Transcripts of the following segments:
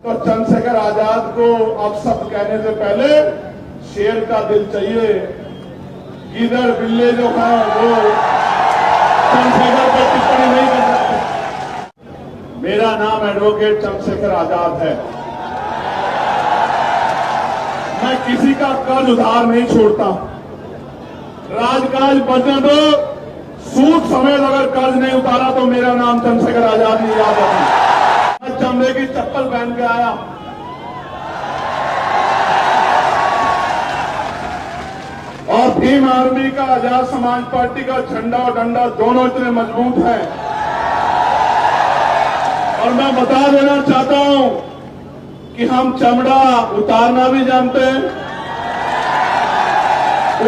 तो चंद्रशेखर आजाद को अब शब्द कहने से पहले शेर का दिल चाहिए। गीदड़ बिल्ले जो है वो चंद्रशेखर पर टिप्पणी नहीं कर सकते। मेरा नाम एडवोकेट चंद्रशेखर आजाद है। मैं किसी का कर्ज उधार नहीं छोड़ता। राजकाज बचने दो, सूद समेत अगर कर्ज नहीं उतारा तो मेरा नाम चंद्रशेखर आजाद नहीं याद रखना। मैं चमड़े की चप्पल पहन के आया, और भीम आर्मी का, आजाद समाज पार्टी का झंडा और डंडा दोनों इतने मजबूत हैं। और मैं बता देना चाहता हूं कि हम चमड़ा उतारना भी जानते हैं,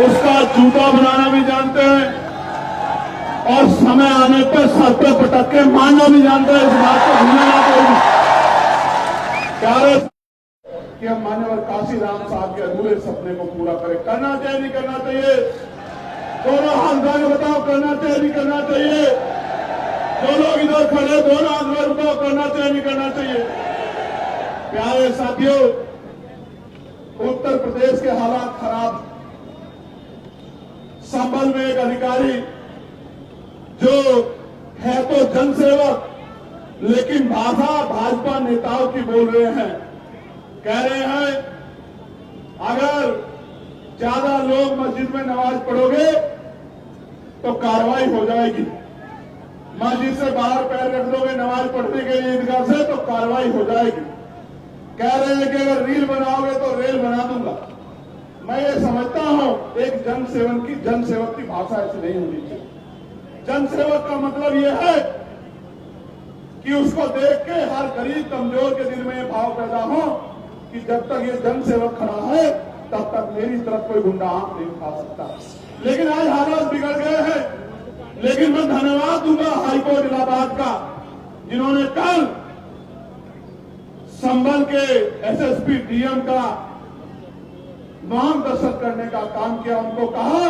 उसका जूता बनाना भी जानते हैं, और समय आने पर सर पे पटक के मारना भी जानते हैं। इस बात को भूलना ना कोई। कि हम मान्यवर काशी राम साहब के अधूरे सपने को पूरा करें। करना चाहिए नहीं करना चाहिए? दोनों हाथ उठा के बताओ, करना चाहिए नहीं करना चाहिए? जो लोग इधर खड़े दोनों हाथ में उठाओ, करना चाहिए नहीं करना चाहिए? प्यारे साथियों, उत्तर प्रदेश के हालात खराब। संभल में एक अधिकारी जो है तो जनसेवक, लेकिन भाषा भाजपा नेताओं की बोल रहे हैं। कह रहे हैं अगर ज्यादा लोग मस्जिद में नमाज पढ़ोगे तो कार्रवाई हो जाएगी। मस्जिद से बाहर पैर रख दोगे नमाज पढ़ने के लिए ईदगाह से तो कार्रवाई हो जाएगी। कह रहे हैं कि अगर रील बनाओगे तो रेल बना दूंगा। मैं ये समझता हूं एक जनसेवक की भाषा ऐसी नहीं होनी चाहिए। जनसेवक का मतलब यह है कि उसको देख के हर गरीब कमजोर के दिल में यह भाव पैदा हो कि जब तक ये जनसेवक खड़ा है तब तक मेरी तरफ कोई गुंडा आंख नहीं उठा सकता। लेकिन आज हालात बिगड़ गए हैं। लेकिन मैं धन्यवाद दूंगा हाईकोर्ट इलाहाबाद का, जिन्होंने कल संभल के एसएसपी डीएम का मार्गदर्शन करने का काम किया। उनको कहा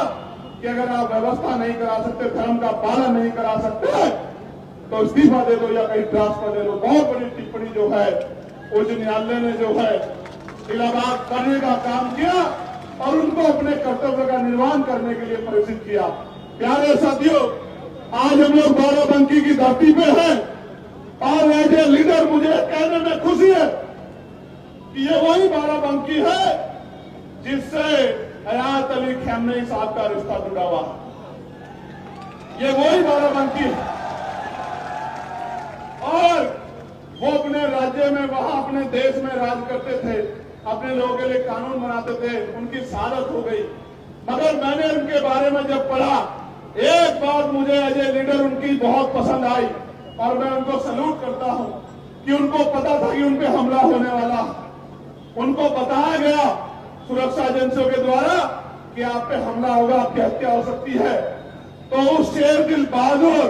कि अगर आप व्यवस्था नहीं करा सकते, धर्म का पालन नहीं करा सकते तो इस्तीफा दे दो या कहीं ट्रांसफर दे दो। बहुत बड़ी टिप्पणी जो है उच्च न्यायालय ने जो है इलाहाबाद करने का काम किया और उनको अपने कर्तव्य का निर्वहन करने के लिए प्रेरित किया। प्यारे साथियों, आज हम लोग बाराबंकी की धरती पे हैं और एज ए लीडर मुझे कहने में खुशी है कि ये वही बाराबंकी है जिससे हयात अली खैमनेई साहब का रिश्ता जुड़ा हुआ। ये वही बाराबंकी है और वो अपने राज्य में, वहां अपने देश में राज करते थे, अपने लोगों के लिए कानून बनाते थे। उनकी शहादत हो गई, मगर मैंने उनके बारे में जब पढ़ा, एक बात मुझे एज ए लीडर उनकी बहुत पसंद आई और मैं उनको सैल्यूट करता हूं कि उनको पता था कि उन पे हमला होने वाला। उनको बताया गया सुरक्षा एजेंसियों के द्वारा कि आप पे हमला होगा, आपकी हत्या हो सकती है। तो उस शेर दिल बहादुर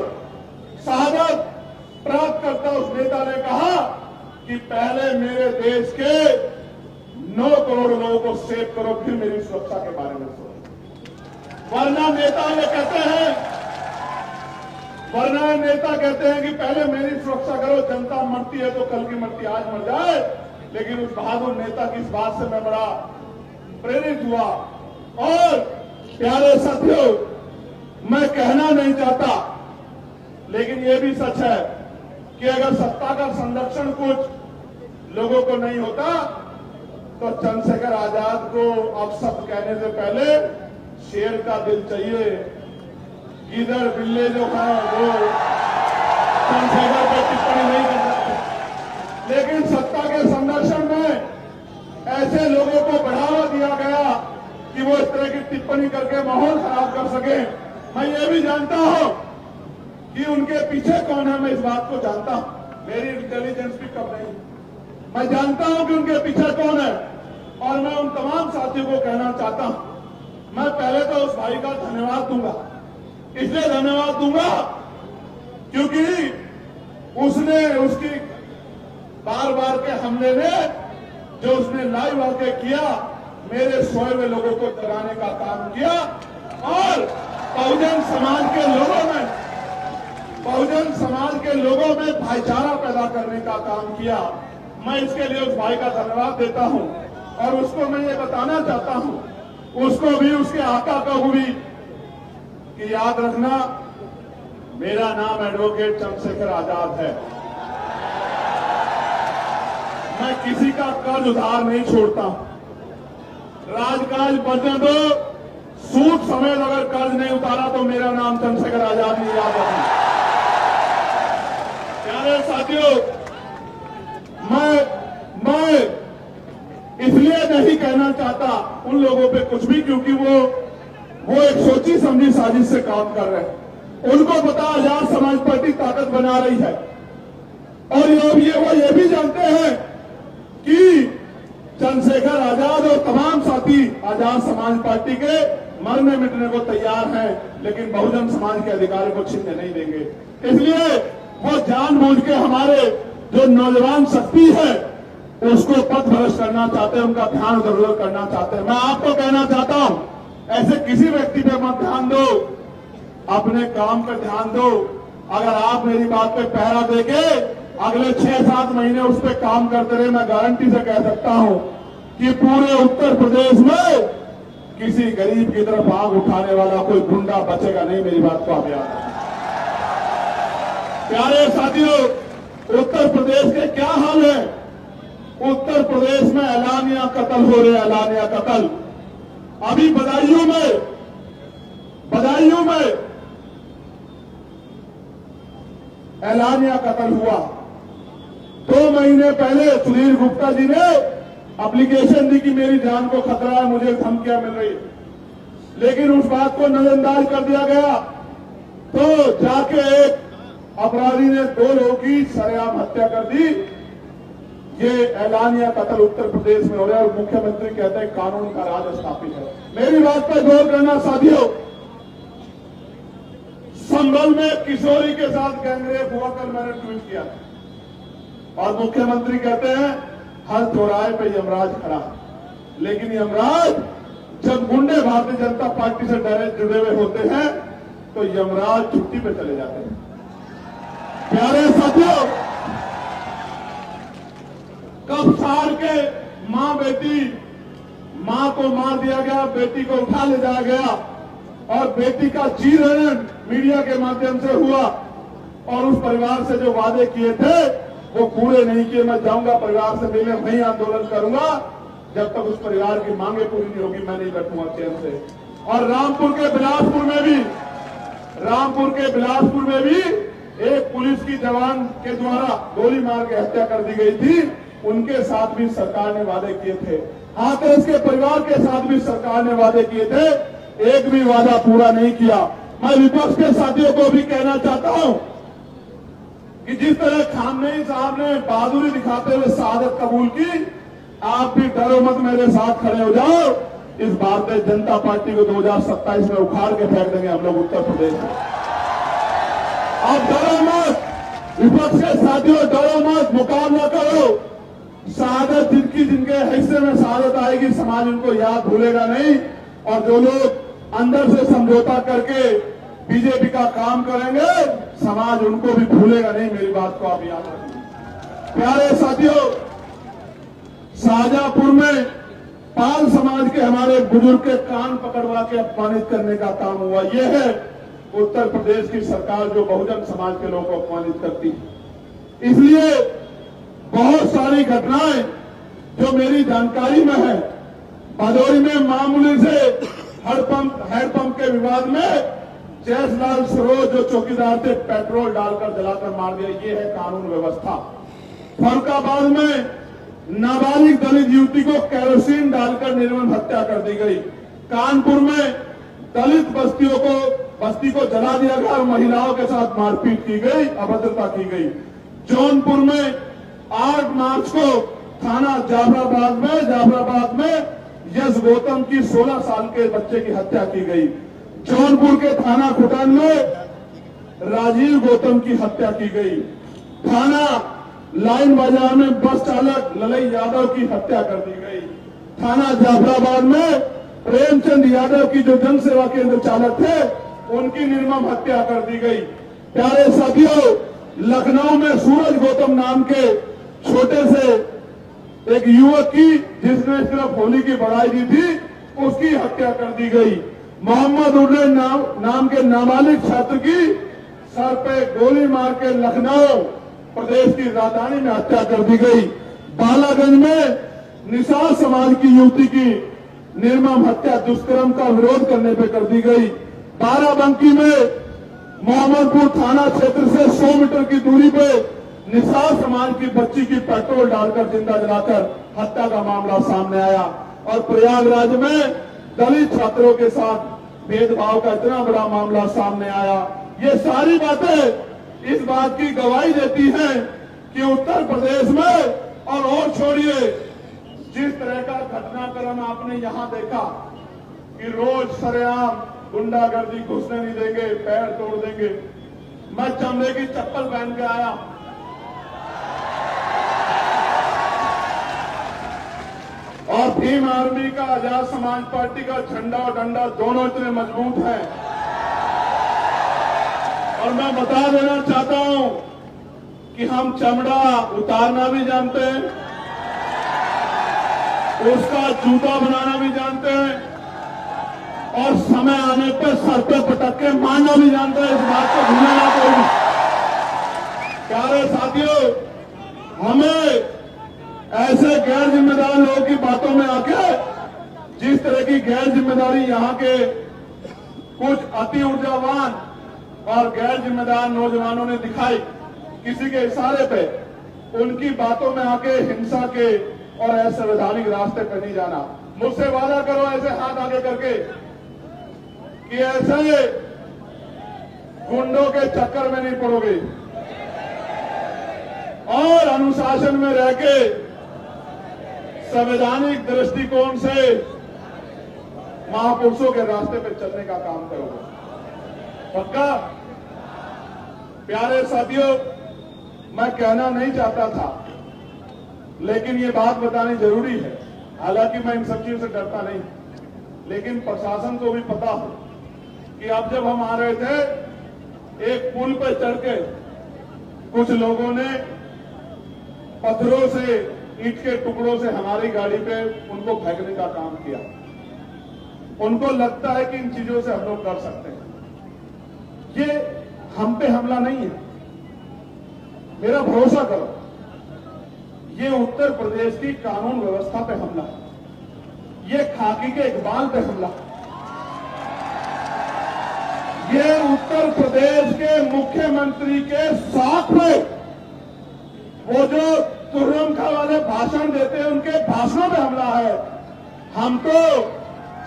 शहादत प्राप्त करता उस नेता ने कहा कि पहले मेरे देश के 9 करोड़ लोगों को सेव करो, फिर मेरी सुरक्षा के बारे में सोचो। वरना नेता कहते हैं कि पहले मेरी सुरक्षा करो, जनता मरती है तो कल की मरती आज मर जाए। लेकिन उस बहादुर नेता की इस बात से मैं बड़ा प्रेरित हुआ। और प्यारे साथियों, मैं कहना नहीं चाहता, लेकिन यह भी सच है कि अगर सत्ता का संरक्षण कुछ लोगों को नहीं होता तो चंद्रशेखर आजाद को अब शब्द कहने से पहले शेर का दिल चाहिए। गीदड़ बिल्ले जो है वो चंद्रशेखर पर टिप्पणी नहीं कर सकते। लेकिन सत्ता के संरक्षण में ऐसे लोगों को बढ़ावा दिया गया कि वो इस तरह की टिप्पणी करके माहौल खराब कर सके। मैं ये भी जानता हूं कि उनके पीछे कौन है, मैं इस बात को जानता हूं। मेरी इंटेलिजेंस भी कम नहीं, मैं जानता हूं कि उनके पीछे कौन है। और मैं उन तमाम साथियों को कहना चाहता हूं, मैं पहले तो उस भाई का धन्यवाद दूंगा। इसलिए धन्यवाद दूंगा क्योंकि उसकी बार बार के हमले में जो उसने लाइव आके किया, मेरे सोए हुए लोगों को जगाने का काम किया और बहुजन समाज के लोगों में भाईचारा पैदा करने का काम किया। मैं इसके लिए उस भाई का धन्यवाद देता हूं और उसको मैं ये बताना चाहता हूं, उसको भी, उसके आका को भी, कि याद रखना मेरा नाम एडवोकेट चंद्रशेखर आजाद है। मैं किसी का कर्ज उधार नहीं छोड़ता हूं। राजकाज बढ़ने दो, सूद समेत अगर कर्ज नहीं उतारा तो मेरा नाम चंद्रशेखर आजाद नहीं याद रखना। प्यारे साथियों, मैं इसलिए नहीं कहना चाहता उन लोगों पे कुछ भी, क्योंकि वो एक सोची समझी साजिश से काम कर रहे हैं। उनको पता आजाद समाज पार्टी ताकत बना रही है और वो ये भी जानते हैं कि चंद्रशेखर आजाद और तमाम साथी आजाद समाज पार्टी के मरने मिटने को तैयार हैं, लेकिन बहुजन समाज के अधिकार को छीनने नहीं देंगे। इसलिए वो जानबूझ के हमारे जो नौजवान शक्ति है उसको पथ भ्रष्ट करना चाहते हैं, उनका ध्यान इधर उधर करना चाहते हैं। मैं आपको कहना चाहता हूं, ऐसे किसी व्यक्ति पे मत ध्यान दो, अपने काम पर ध्यान दो। अगर आप मेरी बात पे पहरा देके अगले 6-7 महीने उस पर काम करते रहे, मैं गारंटी से कह सकता हूं कि पूरे उत्तर प्रदेश में किसी गरीब की तरफ आग उठाने वाला कोई गुंडा बचेगा नहीं। मेरी बात को आप याद रखें। प्यारे साथियों, उत्तर प्रदेश के क्या हाल है? उत्तर प्रदेश में ऐलानिया कत्ल हो रहे, ऐलानिया कत्ल। अभी बदायूं में ऐलानिया कत्ल हुआ। 2 महीने पहले सुधीर गुप्ता जी ने एप्लीकेशन दी कि मेरी जान को खतरा है, मुझे धमकियां मिल रही, लेकिन उस बात को नजरअंदाज कर दिया गया। तो जाके एक अपराधी ने 2 लोगों की सरेआम हत्या कर दी। ये ऐलानिया कत्ल उत्तर प्रदेश में हो रहा है और मुख्यमंत्री कहते हैं कानून का राज स्थापित है। मेरी बात पर गौर करना साथियों, संभल में किशोरी के साथ गैंगरेप हुआ, कल मैंने ट्वीट किया और मुख्यमंत्री कहते हैं हर चौराहे पे यमराज खड़ा, लेकिन यमराज जब गुंडे भारतीय जनता पार्टी से जुड़े हुए होते हैं तो यमराज छुट्टी पे चले जाते हैं। प्यारे साथियों, कब साल के मां को मार दिया गया, बेटी को उठा ले जाया गया और बेटी का चीरहरण मीडिया के माध्यम से हुआ और उस परिवार से जो वादे किए थे वो पूरे नहीं किए। मैं जाऊंगा परिवार से मिलने, वहीं आंदोलन करूंगा जब तक उस परिवार की मांगे पूरी नहीं होगी, मैं नहीं बैठूंगा चैन से। और रामपुर के बिलासपुर में भी एक पुलिस की जवान के द्वारा गोली मार के हत्या कर दी गई थी। उनके साथ भी सरकार ने वादे किए थे, हाथरस के परिवार के साथ भी सरकार ने वादे किए थे, एक भी वादा पूरा नहीं किया। मैं विपक्ष के साथियों को भी कहना चाहता हूं कि जिस तरह खामनेई साहब ने बहादुरी दिखाते हुए शहादत कबूल की, आप भी डरो मत, मेरे साथ खड़े हो जाओ। इस भारतीय जनता पार्टी को 2027 में उखाड़ के फेंक देंगे हम लोग उत्तर प्रदेश में। आप डरो मत, विपक्ष के साथियों डरो मत, मुकाबला करो। शहादत जिनके हिस्से में शहादत आएगी, समाज उनको याद भूलेगा नहीं। और जो लोग अंदर से समझौता करके बीजेपी का काम करेंगे, समाज उनको भी भूलेगा नहीं। मेरी बात को आप याद रखें। प्यारे साथियों, शाहजहांपुर में पाल समाज के हमारे बुजुर्ग के कान पकड़वा के अपमानित करने का काम हुआ। यह है उत्तर प्रदेश की सरकार जो बहुजन समाज के लोगों को अपमानित करती है। इसलिए बहुत सारी घटनाएं जो मेरी जानकारी में है, भदोही में मामूली से हैंडपंप के विवाद में जयसलाल सरोज जो चौकीदार थे, पेट्रोल डालकर जलाकर मार दिया। ये है कानून व्यवस्था। फरुखाबाद में नाबालिग दलित युवती को केरोसिन डालकर निर्मम हत्या कर दी गई। कानपुर में दलित बस्ती को जला दिया गया और महिलाओं के साथ मारपीट की गई, अभद्रता की गई। जौनपुर में 8 मार्च को थाना जाफराबाद में यश गौतम की 16 साल के बच्चे की हत्या की गई। जौनपुर के थाना खुटान में राजीव गौतम की हत्या की गई। थाना लाइन बाजार में बस चालक ललई यादव की हत्या कर दी गई। थाना जाफराबाद में प्रेमचंद यादव की जो जन सेवा केंद्र चालक थे, उनकी निर्मम हत्या कर दी गई। प्यारे साथियों, लखनऊ में सूरज गौतम नाम के छोटे से एक युवक की जिसने सिर्फ होली की बढ़ाई दी थी, उसकी हत्या कर दी गई। मोहम्मद उर्रे नाम के नाबालिग छात्र की सर पे गोली मार के लखनऊ प्रदेश की राजधानी में हत्या कर दी गई। बालागंज में निसार समाज की युवती की निर्मम हत्या दुष्कर्म का विरोध करने पे कर दी गई। बाराबंकी में मोहम्मदपुर थाना क्षेत्र से 100 मीटर की दूरी पे निसार समाज की बच्ची की पेट्रोल डालकर जिंदा जलाकर हत्या का मामला सामने आया। और प्रयागराज में दलित छात्रों के साथ भेदभाव का इतना बड़ा मामला सामने आया। ये सारी बातें इस बात की गवाही देती हैं कि उत्तर प्रदेश में और छोड़िए, जिस तरह का घटनाक्रम आपने यहां देखा कि रोज सरेआम गुंडागर्दी घुसने नहीं देंगे, पैर तोड़ देंगे। मैं चमड़े की चप्पल पहन के आया, और भीम आर्मी का, आजाद समाज पार्टी का झंडा और डंडा दोनों इतने मजबूत हैं। और मैं बता देना चाहता हूं कि हम चमड़ा उतारना भी जानते हैं, उसका जूता बनाना भी जानते हैं, और समय आने पर सर पे पटक के मारना भी जानते हैं। इस बात को भूलना ना कोई। प्यारे साथियों, हमें ऐसे गैर जिम्मेदार लोगों की बातों में आके, जिस तरह की गैर जिम्मेदारी यहाँ के कुछ अति ऊर्जावान और गैर जिम्मेदार नौजवानों ने दिखाई किसी के इशारे पे, उनकी बातों में आके हिंसा के और असंवैधानिक रास्ते पर नहीं जाना। मुझसे वादा करो ऐसे हाथ आगे करके कि ऐसे गुंडों के चक्कर में नहीं पड़ोगे और अनुशासन में रह के संवैधानिक दृष्टिकोण से महापुरुषों के रास्ते पर चलने का काम करोगे। पक्का? प्यारे साथियों, मैं कहना नहीं चाहता था, लेकिन ये बात बतानी जरूरी है। हालांकि मैं इन सब चीजों से डरता नहीं, लेकिन प्रशासन को भी पता हो कि अब जब हम आ रहे थे, एक पुल पर चढ़ के कुछ लोगों ने पत्थरों से, ईंट के टुकड़ों से हमारी गाड़ी पे उनको फेंकने का काम किया। उनको लगता है कि इन चीजों से हम लोग कर सकते हैं। ये हम पे हमला नहीं है, मेरा भरोसा करो। ये उत्तर प्रदेश की कानून व्यवस्था पे हमला है, ये खाकी के इकबाल पे हमला है, ये उत्तर प्रदेश के मुख्यमंत्री के साथ में वो जो तुर्रम खा वाले भाषण देते हैं, उनके भाषणों पे हमला है। हम तो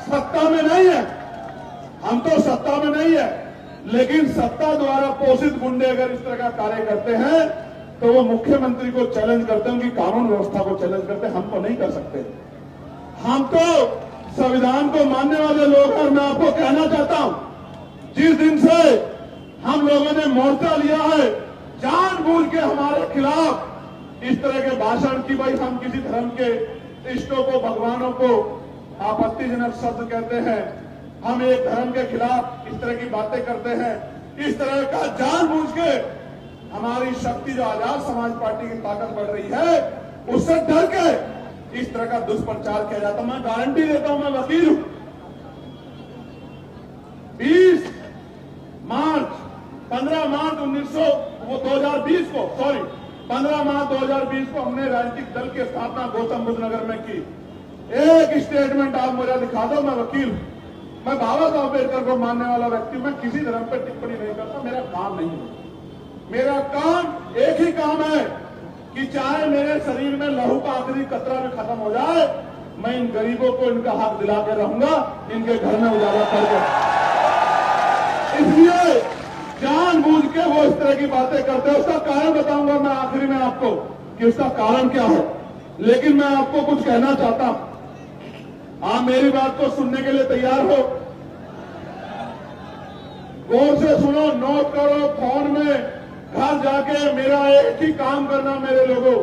सत्ता में नहीं है, हम तो सत्ता में नहीं है, लेकिन सत्ता द्वारा पोषित गुंडे अगर इस तरह का कार्य करते हैं तो वो मुख्यमंत्री को चैलेंज करते हैं, उनकी कानून व्यवस्था को चैलेंज करते हैं। हम तो नहीं कर सकते। हम तो संविधान को मानने वाले लोग हैं। और मैं आपको कहना चाहता हूं, जिस दिन से हम लोगों ने मोर्चा लिया है, जानबूझ के हमारे खिलाफ इस तरह के भाषण की, भाई हम किसी धर्म के इष्टों को, भगवानों को आपत्तिजनक शब्द कहते हैं, हम एक धर्म के खिलाफ इस तरह की बातें करते हैं, इस तरह का जानबूझ के हमारी शक्ति जो आजाद समाज पार्टी की ताकत बढ़ रही है, उससे डर के इस तरह का दुष्प्रचार किया जाता। मैं गारंटी देता हूं, मैं वकील हूं। 15 मार्च 2020 को हमने राजनीतिक दल की स्थापना गौतम बुद्ध नगर में की। एक स्टेटमेंट आप मुझे दिखा दो, मैं वकील हूं। मैं बाबा साहब अम्बेडकर को मानने वाला व्यक्ति, मैं किसी धर्म पर टिप्पणी नहीं करता, मेरा काम नहीं है। मेरा काम एक ही काम है कि चाहे मेरे शरीर में लहू का आखिरी कतरा भी खत्म हो जाए, मैं इन गरीबों को इनका हक दिला के रहूंगा, इनके घर में उजाला करके। इसलिए जानबूझ के वो इस तरह की बातें करते हैं। उसका कारण बताऊंगा मैं आखिरी में आपको कि उसका कारण क्या है, लेकिन मैं आपको कुछ कहना चाहता हूं। आप मेरी बात को सुनने के लिए तैयार हो? गौर से सुनो, नोट करो, फोन में घर जाके मेरा एक ही काम करना मेरे लोगों,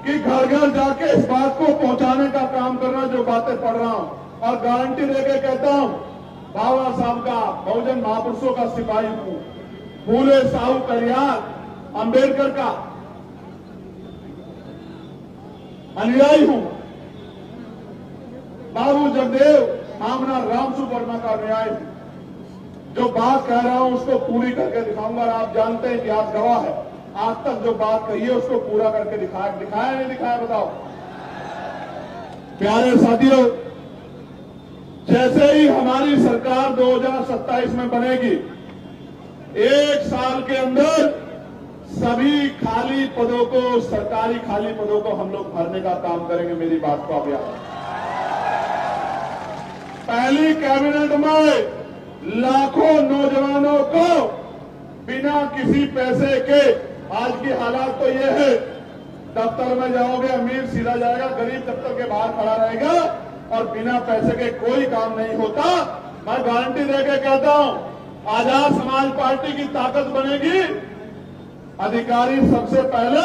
कि घर घर जाके इस बात को पहुंचाने का काम करना जो बातें पढ़ रहा हूं। और गारंटी देके कहता हूं, बाबा साहब का, बहुजन महापुरुषों का सिपाही हूं, फूले साहू करियार, अंबेडकर का अनुयायी हूं। बाबू जगदेव मामना रामसु वर्मा का अनुयायी हूं। जो बात कह रहा हूं उसको पूरी करके दिखाऊंगा। और आप जानते हैं इतिहास गवाह है, आज तक जो बात कही है उसको पूरा करके दिखाया नहीं दिखाया बताओ। प्यारे साथियों, जैसे ही हमारी सरकार 2027 में बनेगी, 1 साल के अंदर सभी खाली पदों को, सरकारी खाली पदों को हम लोग भरने का काम करेंगे। मेरी बात को आप याद रखें। पहली कैबिनेट में लाखों नौजवानों को बिना किसी पैसे के, आज की हालात तो ये है, दफ्तर में जाओगे अमीर सीधा जाएगा, गरीब दफ्तर के बाहर खड़ा रहेगा और बिना पैसे के कोई काम नहीं होता। मैं गारंटी देके कहता हूं, आजाद समाज पार्टी की ताकत बनेगी। अधिकारी सबसे पहले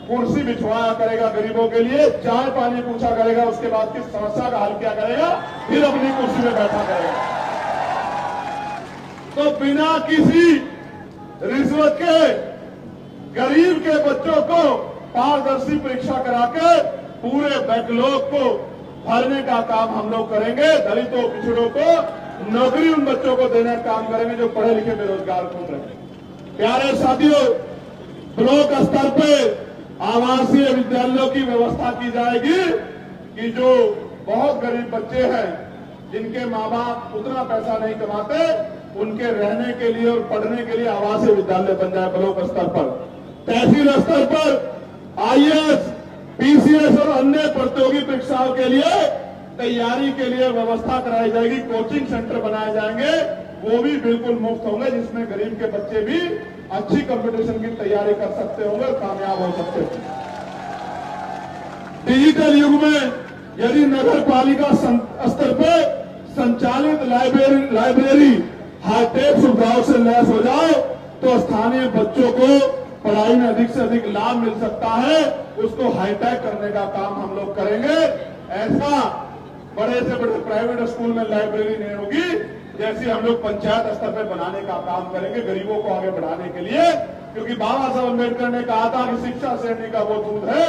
कुर्सी बिछवाया करेगा गरीबों के लिए, चाय पानी पूछा करेगा, उसके बाद की समस्या का हल किया करेगा, फिर अपनी कुर्सी में बैठा करेगा। तो बिना किसी रिश्वत के गरीब के बच्चों को पारदर्शी परीक्षा कराकर पूरे बैकलॉग को भरने का काम हम लोग करेंगे। दलितों पिछड़ों को नौकरी उन बच्चों को देने का काम करेंगे जो पढ़े लिखे बेरोजगार घूम रहे हैं। प्यारे साथियों, ब्लॉक स्तर पर आवासीय विद्यालयों की व्यवस्था की जाएगी कि जो बहुत गरीब बच्चे हैं, जिनके माँ बाप उतना पैसा नहीं कमाते, उनके रहने के लिए और पढ़ने के लिए आवासीय विद्यालय बन जाए ब्लॉक स्तर पर। तहसील स्तर पर आईएएस, पीसीएस और अन्य प्रतियोगी परीक्षाओं के लिए तैयारी के लिए व्यवस्था कराई जाएगी। कोचिंग सेंटर बनाए जाएंगे, वो भी बिल्कुल मुफ्त होंगे, जिसमें गरीब के बच्चे भी अच्छी कंपटीशन की तैयारी कर सकते होंगे और कामयाब हो सकते होंगे। डिजिटल युग में यदि नगर पालिका स्तर पर संचालित लाइब्रेरी हाईटेक सुविधाओं से लैस हो जाए तो स्थानीय बच्चों को पढ़ाई में अधिक से अधिक लाभ मिल सकता है। उसको हाईटेक करने का काम हम लोग करेंगे। ऐसा बड़े से बड़े प्राइवेट स्कूल में लाइब्रेरी नहीं होगी, जैसी हम लोग पंचायत स्तर पर बनाने का काम करेंगे गरीबों को आगे बढ़ाने के लिए। क्योंकि बाबा साहब अम्बेडकर ने कहा था कि शिक्षा श्रेणी का वो दूध है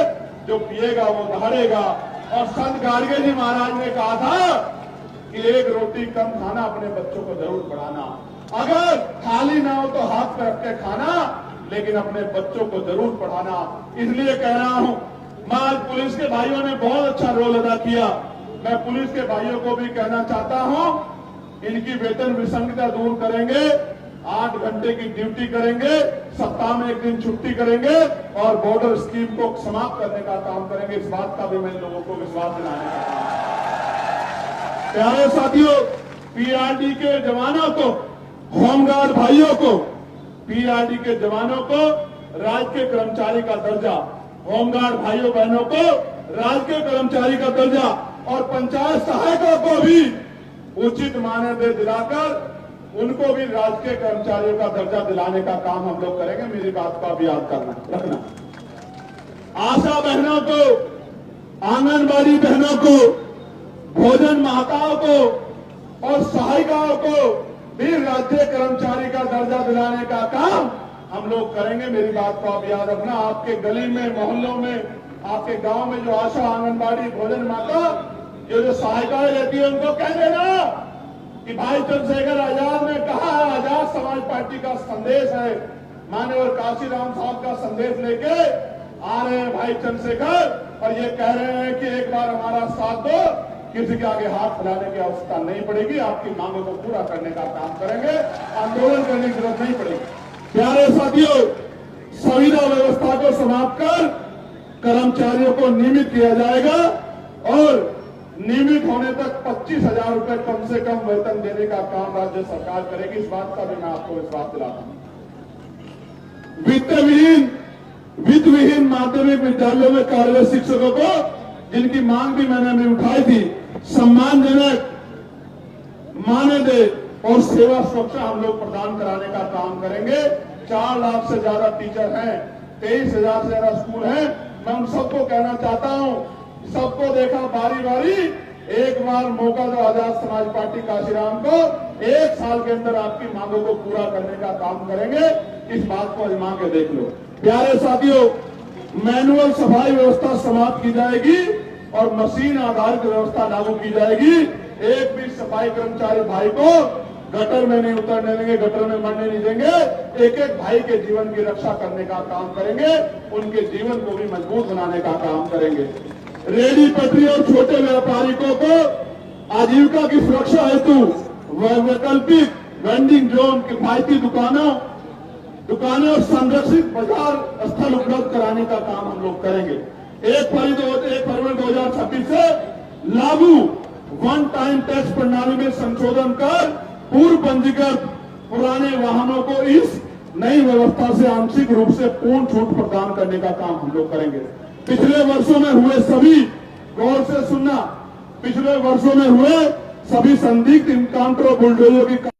जो पिएगा वो दहाड़ेगा। और संत गाडगे जी महाराज ने कहा था कि एक रोटी कम खाना, अपने बच्चों को जरूर पढ़ाना। अगर थाली ना हो तो हाथ पे रख के खाना, लेकिन अपने बच्चों को जरूर पढ़ाना। इसलिए कह रहा हूं, मैं आज पुलिस के भाइयों ने बहुत अच्छा रोल अदा किया। मैं पुलिस के भाइयों को भी कहना चाहता हूं, इनकी वेतन विसंगता दूर करेंगे, 8 घंटे की ड्यूटी करेंगे, सप्ताह में 1 दिन छुट्टी करेंगे और बॉर्डर स्कीम को समाप्त करने का काम करेंगे। इस बात का भी मैं लोगों को विश्वास दिलाने का काम। प्यारे साथियों, पीआरडी के जवानों को, होमगार्ड भाइयों को, पीआरडी के जवानों को राजकीय कर्मचारी का दर्जा, होमगार्ड भाइयों बहनों को राजकीय कर्मचारी का दर्जा और पंचायत सहायकों को भी उचित मानदेय दिलाकर उनको भी राजकीय कर्मचारियों का दर्जा दिलाने का काम हम लोग करेंगे। मेरी बात को भी याद रखना। आशा बहनों को, आंगनबाड़ी बहनों को, भोजन माताओं को और सहायिकाओं को भी राज्य कर्मचारी का दर्जा दिलाने का काम हम लोग करेंगे। मेरी बात को आप याद रखना। आपके गली में, मोहल्लों में, आपके गांव में जो आशा, आंगनबाड़ी, भोजन माता, जो सहायिकाएं रहती है, उनको कह देना कि भाई चंद्रशेखर आजाद ने कहा है, आजाद समाज पार्टी का संदेश है, माननीय काशीराम साहब का संदेश लेके आ रहे हैं भाई चंद्रशेखर, और ये कह रहे हैं कि एक बार हमारा साथ दो, किसी के आगे हाथ फैलाने की आवश्यकता नहीं पड़ेगी, आपकी मांगों को पूरा करने का काम करेंगे, आंदोलन करने की जरूरत नहीं पड़ेगी। प्यारे साथियों, संविदा व्यवस्था को समाप्त कर कर्मचारियों को नियमित किया जाएगा और नियमित होने तक 25,000 रुपए कम से कम वेतन देने का काम राज्य सरकार करेगी। इस बात का भी मैं आपको विश्वास दिलाता हूं। वित्त विहीन माध्यमिक विद्यालयों में कार्यरत शिक्षकों को, जिनकी मांग भी मैंने अभी उठाई थी, सम्मानजनक मानदेय और सेवा सुरक्षा हम लोग प्रदान कराने का काम करेंगे। 4 लाख से ज्यादा टीचर हैं, 23,000 से ज्यादा स्कूल हैं। मैं उन सबको कहना चाहता हूं, सबको देखा बारी बारी, एक बार मौका दो आजाद समाज पार्टी काशीराम को, 1 साल के अंदर आपकी मांगों को पूरा करने का काम करेंगे। इस बात को आजमा के देख लो। प्यारे साथियों, मैनुअल सफाई व्यवस्था समाप्त की जाएगी और मशीन आधारित व्यवस्था लागू की जाएगी। एक भी सफाई कर्मचारी भाई को गटर में नहीं उतरने देंगे, गटर में मरने नहीं देंगे। एक एक भाई के जीवन की रक्षा करने का काम करेंगे, उनके जीवन को भी मजबूत बनाने का काम करेंगे। रेडी पटरी और छोटे व्यापारियों को आजीविका की सुरक्षा हेतु वैकल्पिक वेंडिंग जोन, किफायती दुकानें और संरक्षित बाजार स्थल उपलब्ध कराने का काम हम लोग करेंगे। 1 फरवरी 2026 से लागू वन टाइम टैक्स प्रणाली में संशोधन कर पूर्व पंजीकृत पुराने वाहनों को इस नई व्यवस्था से आंशिक रूप से पूर्ण छूट प्रदान करने का काम हम लोग करेंगे। पिछले वर्षों में हुए सभी, गौर से सुनना, पिछले वर्षों में हुए सभी संदिग्ध इनकाउंटर बुलडोजर की